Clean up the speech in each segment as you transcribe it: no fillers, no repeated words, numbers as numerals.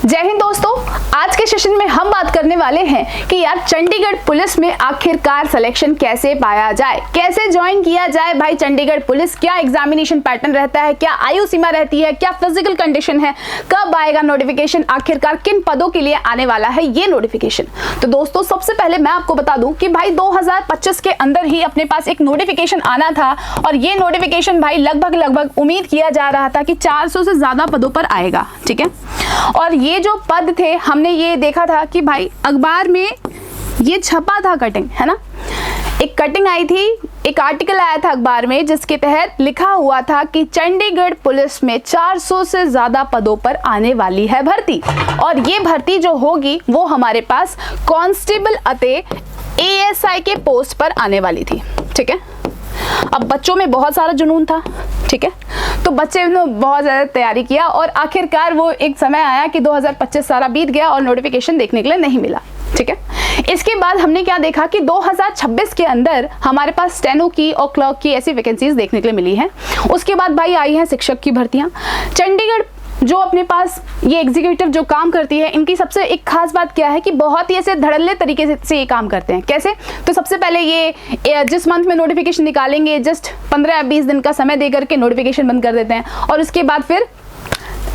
जय हिंद दोस्तों, आज के सेशन में हम बात करने वाले हैं कि यार चंडीगढ़ पुलिस में आखिरकार सिलेक्शन कैसे पाया जाए, कैसे ज्वाइन किया जाए भाई चंडीगढ़ पुलिस। क्या एग्जामिनेशन पैटर्न रहता है, क्या आयु सीमा रहती है, क्या फिजिकल कंडीशन है, कब आएगा नोटिफिकेशन, आखिरकार किन पदों के लिए आने वाला है ये नोटिफिकेशन। तो दोस्तों सबसे पहले मैं आपको बता दूं कि भाई 2025 के अंदर ही अपने पास एक नोटिफिकेशन आना था और ये नोटिफिकेशन भाई लगभग उम्मीद किया जा रहा था कि 400 से ज्यादा पदों पर आएगा, ठीक है। और ये जो पद थे हमने ये देखा था कि भाई अखबार में ये छपा था कटिंग, है ना, एक कटिंग आई थी, एक आर्टिकल आया था अखबार में जिसके तहत लिखा हुआ था कि चंडीगढ़ पुलिस में 400 से ज्यादा पदों पर आने वाली है भर्ती। और ये भर्ती जो होगी वो हमारे पास कांस्टेबल अते ASI के पोस्ट पर आने वाली थी, ठीक है। अब बच्चों में बहुत सारा जुनून था, ठीक है, तो बच्चे ने बहुत ज़्यादा तैयारी किया और आखिरकार वो एक समय आया कि 2025 सारा बीत गया और नोटिफिकेशन देखने के लिए नहीं मिला, ठीक है। इसके बाद हमने क्या देखा कि 2026 के अंदर हमारे पास स्टेनो की और क्लर्क की ऐसी वैकेंसीज देखने के लिए मिली हैं। उसके बाद भाई आई हैं शिक्षक की भर्तियां। चंडीगढ़ जो अपने पास ये एग्जीक्यूटिव जो काम करती है, इनकी सबसे एक खास बात क्या है कि बहुत ही ऐसे धड़ल्ले तरीके से ये काम करते हैं। कैसे? तो सबसे पहले ये जिस मंथ में नोटिफिकेशन निकालेंगे जस्ट 15 या 20 दिन का समय देकर के नोटिफिकेशन बंद कर देते हैं और उसके बाद फिर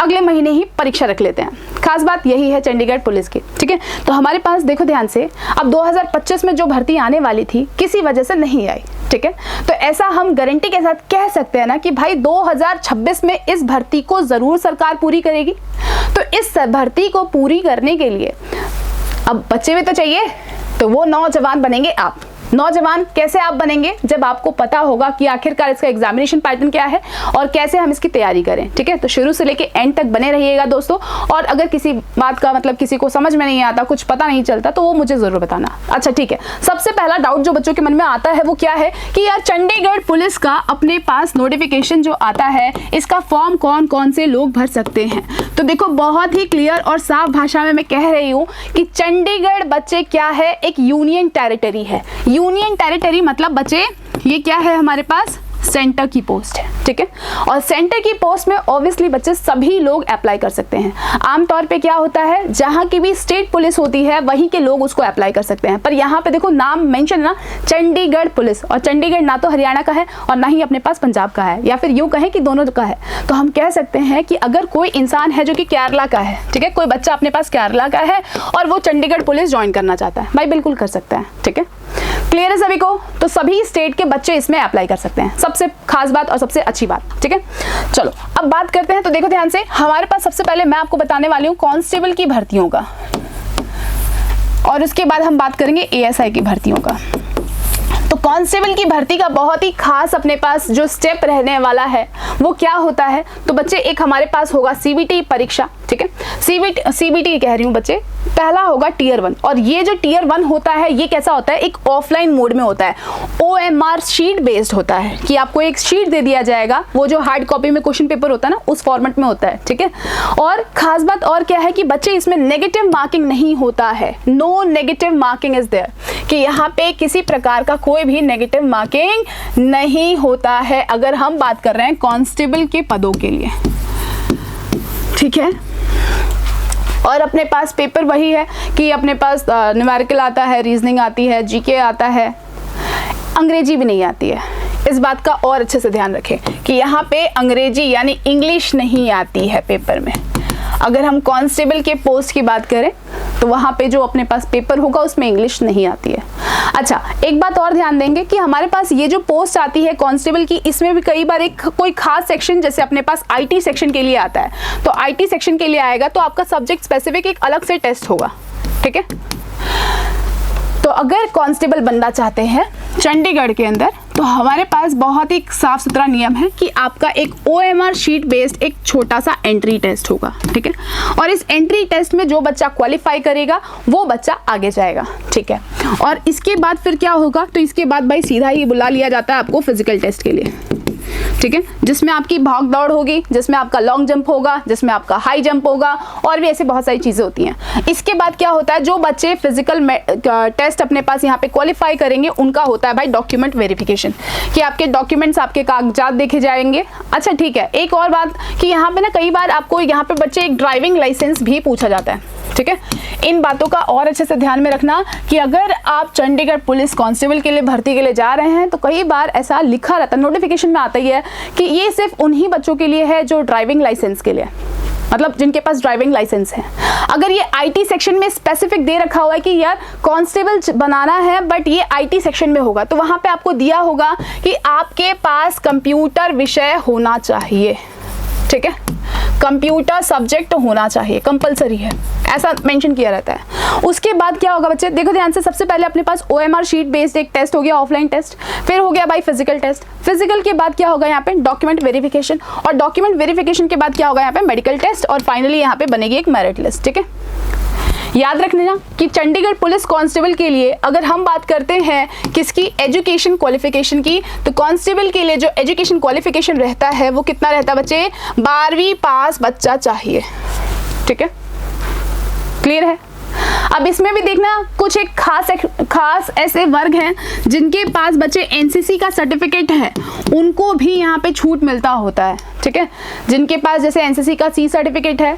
अगले महीने ही परीक्षा रख लेते हैं। खास बात यही है चंडीगढ़ पुलिस की, ठीक है। तो हमारे पास देखो ध्यान से, अब 2025 में जो भर्ती आने वाली थी किसी वजह से नहीं आई, ठीक है। तो ऐसा हम गारंटी के साथ कह सकते हैं ना कि भाई 2026 में इस भर्ती को जरूर सरकार पूरी करेगी। तो इस भर्ती को पूरी करने के लिए अब बच्चे भी तो चाहिए, तो वो नौजवान बनेंगे आप। नौजवान कैसे आप बनेंगे? जब आपको पता होगा कि आखिरकार इसका एग्जामिनेशन पैटर्न क्या है और कैसे हम इसकी तैयारी करें, ठीक है। तो शुरू से लेके एंड तक बने रहिएगा दोस्तों। और अगर किसी बात का मतलब किसी को समझ में नहीं आता, कुछ पता नहीं चलता, तो वो मुझे जरूर बताना। अच्छा ठीक है, सबसे पहला डाउट जो बच्चों के मन में आता है वो क्या है कि यार चंडीगढ़ पुलिस का अपने पास नोटिफिकेशन जो आता है इसका फॉर्म कौन कौन से लोग भर सकते हैं। तो देखो बहुत ही क्लियर और साफ भाषा में मैं कह रही हूँ कि चंडीगढ़ बच्चे क्या है, एक यूनियन टेरिटरी है। यूनियन टेरिटरी मतलब बच्चे ये क्या है, हमारे पास सेंटर की पोस्ट है, ठीक है। और सेंटर की पोस्ट में ऑब्वियसली बच्चे सभी लोग अप्लाई कर सकते हैं। आमतौर पे क्या होता है, जहां की भी स्टेट पुलिस होती है वहीं के लोग उसको अप्लाई कर सकते हैं। पर यहाँ पे देखो नाम मेंशन है ना, चंडीगढ़ पुलिस, और चंडीगढ़ ना तो हरियाणा का है और ना ही अपने पास पंजाब का है, या फिर यूं कहें कि दोनों का है। तो हम कह सकते हैं कि अगर कोई इंसान है जो कि केरला का है, ठीक है, कोई बच्चा अपने पास केरला का है और वो चंडीगढ़ पुलिस ज्वाइन करना चाहता है, भाई बिल्कुल कर सकता है, ठीक है। क्लियर है सभी को? तो सभी स्टेट के बच्चे इसमें अप्लाई कर सकते हैं, सबसे खास बात और सबसे अच्छी बात, ठीक है। चलो अब बात करते हैं। तो देखो ध्यान से, हमारे पास सबसे पहले मैं आपको बताने वाली हूँ कांस्टेबल की भर्तियों का, और उसके बाद हम बात करेंगे ASI की भर्तियों का। तो कांस्टेबल की भर्ती का बहुत ही खास अपने पास जो स्टेप रहने वाला है वो क्या होता है, तो बच्चे एक हमारे पास होगा CBT परीक्षा, ठीक है। CBT कह रही हूँ बच्चे, पहला होगा Tier 1। और ये जो Tier 1 होता है ये कैसा होता है, एक ऑफलाइन मोड में होता है, OMR शीट बेस्ड होता है कि आपको एक शीट दे दिया जाएगा, वो जो हार्ड कॉपी में क्वेश्चन पेपर होता है ना उस फॉर्मेट में होता है, ठीक है। और खास बात और क्या है कि बच्चे इसमें नेगेटिव मार्किंग नहीं होता है, no negative marking is there, कि यहाँ पे किसी प्रकार का कोई भी नेगेटिव मार्किंग नहीं होता है अगर हम बात कर रहे हैं कांस्टेबल के पदों के लिए, ठीक है। और अपने पास पेपर वही है कि अपने पास न्यूमेरिकल आता है, रीजनिंग आती है, GK आता है, अंग्रेजी भी नहीं आती है। इस बात का और अच्छे से ध्यान रखें कि यहाँ पे अंग्रेजी यानी इंग्लिश नहीं आती है पेपर में। अगर हम कांस्टेबल के पोस्ट की बात करें तो वहाँ पे जो अपने पास पेपर होगा उसमें इंग्लिश नहीं आती है। अच्छा एक बात और ध्यान देंगे कि हमारे पास ये जो पोस्ट आती है कांस्टेबल की, इसमें भी कई बार एक कोई खास सेक्शन, जैसे अपने पास IT सेक्शन के लिए आता है, तो IT सेक्शन के लिए आएगा तो आपका सब्जेक्ट स्पेसिफिक एक अलग से टेस्ट होगा, ठीक है। तो अगर कांस्टेबल बनना चाहते हैं चंडीगढ़ के अंदर तो हमारे पास बहुत ही साफ सुथरा नियम है कि आपका एक OMR शीट बेस्ड एक छोटा सा एंट्री टेस्ट होगा, ठीक है। और इस एंट्री टेस्ट में जो बच्चा क्वालिफाई करेगा वो बच्चा आगे जाएगा, ठीक है। और इसके बाद फिर क्या होगा, तो इसके बाद भाई सीधा ही बुला लिया जाता है आपको फिजिकल टेस्ट के लिए। ठीक है, जिसमें आपकी भाग दौड़ होगी, जिसमें आपका लॉन्ग जंप होगा, जिसमें आपका हाई जंप होगा, और भी ऐसी बहुत सारी चीज़ें होती हैं। इसके बाद क्या होता है, जो बच्चे फिजिकल टेस्ट अपने पास यहाँ पे क्वालिफाई करेंगे उनका होता है भाई डॉक्यूमेंट वेरिफिकेशन, कि आपके डॉक्यूमेंट्स, आपके कागजात देखे जाएंगे। अच्छा ठीक है, एक और बात कि यहाँ पे ना कई बार आपको यहाँ पे बच्चे एक ड्राइविंग लाइसेंस भी पूछा जाता है। ठीक है, इन बातों का और अच्छे से ध्यान में रखना कि अगर आप चंडीगढ़ पुलिस कांस्टेबल के लिए भर्ती के लिए जा रहे हैं तो कई बार ऐसा लिखा रहता है, नोटिफिकेशन में आता ही है कि ये सिर्फ उन्हीं बच्चों के लिए है जो ड्राइविंग लाइसेंस के लिए, मतलब जिनके पास ड्राइविंग लाइसेंस है। अगर ये आईटी सेक्शन में स्पेसिफिक दे रखा हुआ है कि यार कांस्टेबल बनाना है बट ये आईटी सेक्शन में होगा, तो वहां पे आपको दिया होगा कि आपके पास कंप्यूटर विषय होना चाहिए। ठीक है, कंप्यूटर सब्जेक्ट होना चाहिए, कंपलसरी है, ऐसा मेंशन किया रहता है। उसके बाद क्या होगा बच्चे, देखो ध्यान से, सबसे पहले अपने पास OMR शीट बेस्ड एक टेस्ट हो गया, ऑफलाइन टेस्ट, फिर हो गया भाई फिजिकल टेस्ट। फिजिकल के बाद क्या होगा यहाँ पे डॉक्यूमेंट वेरिफिकेशन, और डॉक्यूमेंट वेरिफिकेशन के बाद क्या होगा यहाँ पे मेडिकल टेस्ट, और फाइनली यहाँ पे बनेगी एक मेरिट लिस्ट। ठीक है, याद रखने ना कि चंडीगढ़ पुलिस कांस्टेबल के लिए अगर हम बात करते हैं किसकी, एजुकेशन क्वालिफिकेशन की, तो कांस्टेबल के लिए जो एजुकेशन क्वालिफिकेशन रहता है वो कितना रहता है बच्चे, 12वीं पास बच्चा चाहिए। ठीक है, क्लियर है। अब इसमें भी देखना कुछ एक खास ऐसे वर्ग हैं जिनके पास बच्चे एनसीसी का सर्टिफिकेट है, उनको भी यहाँ पे छूट मिलता होता है। ठीक है, जिनके पास जैसे एनसीसी का C सर्टिफिकेट है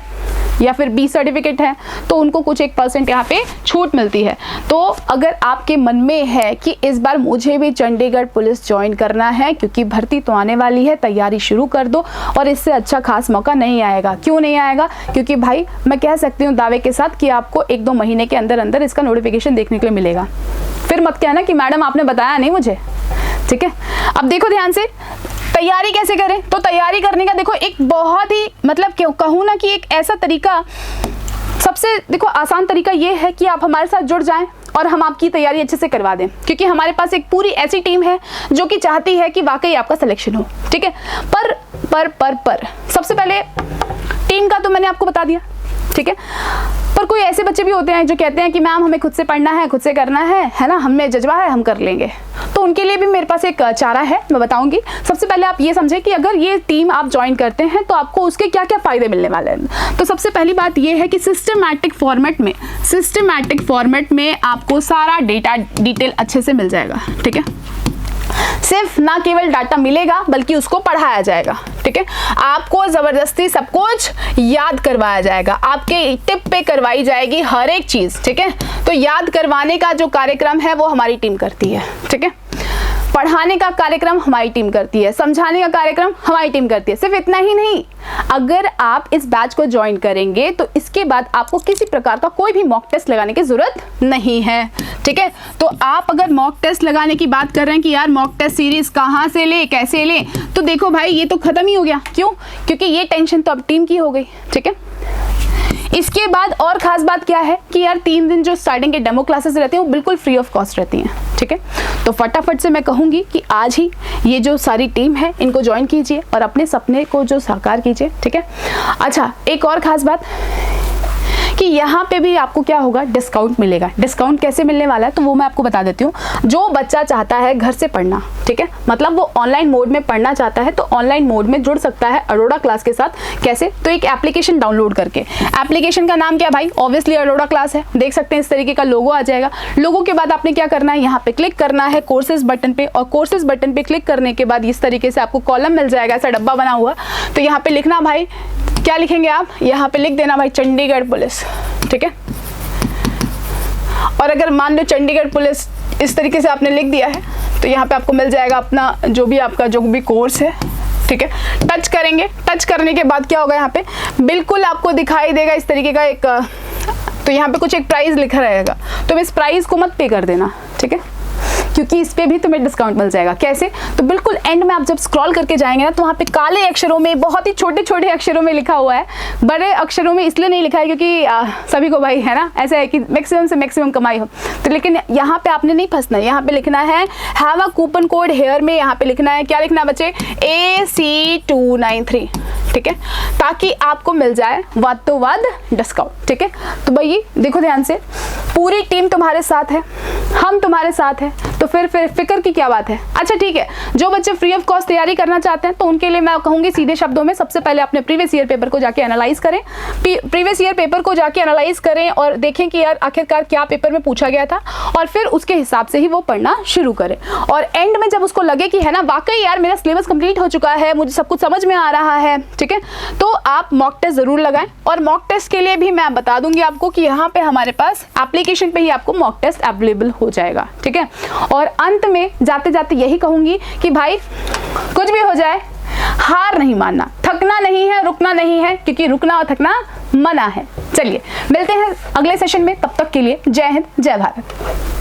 या फिर B सर्टिफिकेट है तो उनको कुछ 1% यहाँ पे छूट मिलती है। तो अगर आपके मन में है कि इस बार मुझे भी चंडीगढ़ पुलिस ज्वाइन करना है क्योंकि भर्ती तो आने वाली है, तैयारी शुरू कर दो, और इससे अच्छा खास मौका नहीं आएगा। क्यों नहीं आएगा, क्योंकि भाई मैं कह सकती हूँ दावे के साथ कि आपको 1-2 महीने के अंदर अंदर इसका नोटिफिकेशन देखने के लिए मिलेगा। फिर मत कहना कि मैडम आपने बताया नहीं मुझे। ठीक है, अब देखो ध्यान से, तैयारी कैसे करें, तो तैयारी करने का देखो एक बहुत ही मतलब क्यों कहूँ ना कि एक ऐसा तरीका, सबसे देखो आसान तरीका ये है कि आप हमारे साथ जुड़ जाएं और हम आपकी तैयारी अच्छे से करवा दें, क्योंकि हमारे पास एक पूरी ऐसी टीम है जो कि चाहती है कि वाकई आपका सिलेक्शन हो। ठीक है, पर सबसे पहले टीम का तो मैंने आपको बता दिया। ठीक है, पर कोई ऐसे बच्चे भी होते हैं जो कहते हैं कि मैम हमें खुद से पढ़ना है, खुद से करना है ना, हमें जज्बा है, हम कर लेंगे। तो उनके लिए भी मेरे पास एक चारा है, मैं बताऊंगी। सबसे पहले आप ये समझें कि अगर ये टीम आप ज्वाइन करते हैं तो आपको उसके क्या क्या फायदे मिलने वाले हैं। तो सबसे पहली बात ये है कि सिस्टमैटिक फॉर्मेट में आपको सारा डेटा डिटेल अच्छे से मिल जाएगा। ठीक है, सिर्फ ना केवल डाटा मिलेगा बल्कि उसको पढ़ाया जाएगा। ठीक है, आपको जबरदस्ती सब कुछ याद करवाया जाएगा, आपके टिप पे करवाई जाएगी हर एक चीज। ठीक है, तो याद करवाने का जो कार्यक्रम है वो हमारी टीम करती है। ठीक है, पढ़ाने का कार्यक्रम हमारी टीम करती है, समझाने का कार्यक्रम हमारी टीम करती है। सिर्फ इतना ही नहीं, अगर आप इस बैच को ज्वाइन करेंगे तो इसके बाद आपको किसी प्रकार का कोई भी मॉक टेस्ट लगाने की जरूरत नहीं है। ठीक है, तो आप अगर मॉक टेस्ट लगाने की बात कर रहे हैं कि यार मॉक टेस्ट सीरीज कहाँ से ले, कैसे ले, तो देखो भाई ये तो खत्म ही हो गया। क्यों, क्योंकि ये टेंशन तो अब टीम की हो गई। ठीक है, इसके बाद और खास बात क्या है कि यार 3 दिन जो स्टार्टिंग के डेमो क्लासेस रहती हैं वो बिल्कुल फ्री ऑफ कॉस्ट रहती हैं। ठीक है, तो फटाफट से मैं कहूँगी कि आज ही ये जो सारी टीम है इनको ज्वाइन कीजिए और अपने सपने को जो साकार कीजिए। ठीक है, अच्छा एक और खास बात कि यहाँ पे भी आपको क्या होगा, डिस्काउंट मिलेगा। डिस्काउंट कैसे मिलने वाला है तो वो मैं आपको बता देती हूँ। जो बच्चा चाहता है घर से पढ़ना, ठीक है, मतलब वो ऑनलाइन मोड में पढ़ना चाहता है तो ऑनलाइन मोड में जुड़ सकता है अरोड़ा क्लास के साथ। कैसे, तो एक एप्लीकेशन डाउनलोड करके, एप्लीकेशन का नाम क्या भाई, ऑब्वियसली अरोड़ा क्लास है। देख सकते हैं इस तरीके का लोगो आ जाएगा। लोगो के बाद आपने क्या करना है, यहाँ पे क्लिक करना है कोर्सेज बटन पे, और कोर्सेज बटन पे क्लिक करने के बाद इस तरीके से आपको कॉलम मिल जाएगा, ऐसा डब्बा बना हुआ। तो यहाँ पे लिखना भाई, क्या लिखेंगे आप, यहाँ पे लिख देना भाई चंडीगढ़ पुलिस। ठीक है, और अगर मान लो चंडीगढ़ पुलिस इस तरीके से आपने लिख दिया है तो यहाँ पे आपको मिल जाएगा अपना जो भी आपका जो भी कोर्स है। ठीक है, टच करेंगे, टच करने के बाद क्या होगा, यहाँ पे बिल्कुल आपको दिखाई देगा इस तरीके का एक, तो यहाँ पे कुछ एक प्राइस लिखा रहेगा, तो इस प्राइस को मत पे कर देना। ठीक है, क्योंकि इस पे भी तुम्हें डिस्काउंट मिल जाएगा। कैसे, तो बिल्कुल एंड में आप जब स्क्रॉल करके जाएंगे ना तो वहाँ पे काले अक्षरों में, बहुत ही छोटे छोटे अक्षरों में लिखा हुआ है। बड़े अक्षरों में इसलिए नहीं लिखा है क्योंकि सभी को भाई है ना, ऐसा है कि मैक्सिमम से मैक्सिमम कमाई हो, तो लेकिन यहाँ पे आपने नहीं फंसना है। यहाँ पे लिखना है have a coupon code here में, यहाँ पे लिखना है, क्या लिखना है बच्चे, AC293। ठीक है, ताकि आपको मिल जाए वाद तो वाद डिस्काउंट। ठीक है, तो भाई देखो ध्यान से, पूरी टीम तुम्हारे साथ है, हम तुम्हारे साथ है, तो फिर फिक्र की क्या बात है। अच्छा ठीक है, जो बच्चे फ्री ऑफ कॉस्ट तैयारी करना चाहते हैं तो उनके लिए मैं कहूंगी सीधे शब्दों में सबसे पहले अपने प्रीवियस ईयर पेपर को जाके एनालाइज करें, प्रीवियस ईयर पेपर को जाके एनालाइज करें और देखें कि यार आखिरकार क्या पेपर में पूछा गया था, और फिर उसके हिसाब से ही वो पढ़ना शुरू करें। और एंड में जब उसको लगे कि है ना वाकई यार मेरा सिलेबस कंप्लीट हो चुका है, मुझे सब कुछ समझ में आ रहा है, ठीक है, तो आप मॉक टेस्ट जरूर लगाएं। और मॉक टेस्ट के लिए भी मैं बता दूंगी आपको कि यहाँ पे हमारे पास एप्लीकेशन पे ही आपको मॉक टेस्ट अवेलेबल हो जाएगा। ठीक है, और अंत में जाते जाते यही कहूंगी कि भाई कुछ भी हो जाए हार नहीं मानना, थकना नहीं है, रुकना नहीं है, क्योंकि रुकना और थकना मना है। चलिए मिलते हैं अगले सेशन में, तब तक के लिए जय हिंद जय भारत।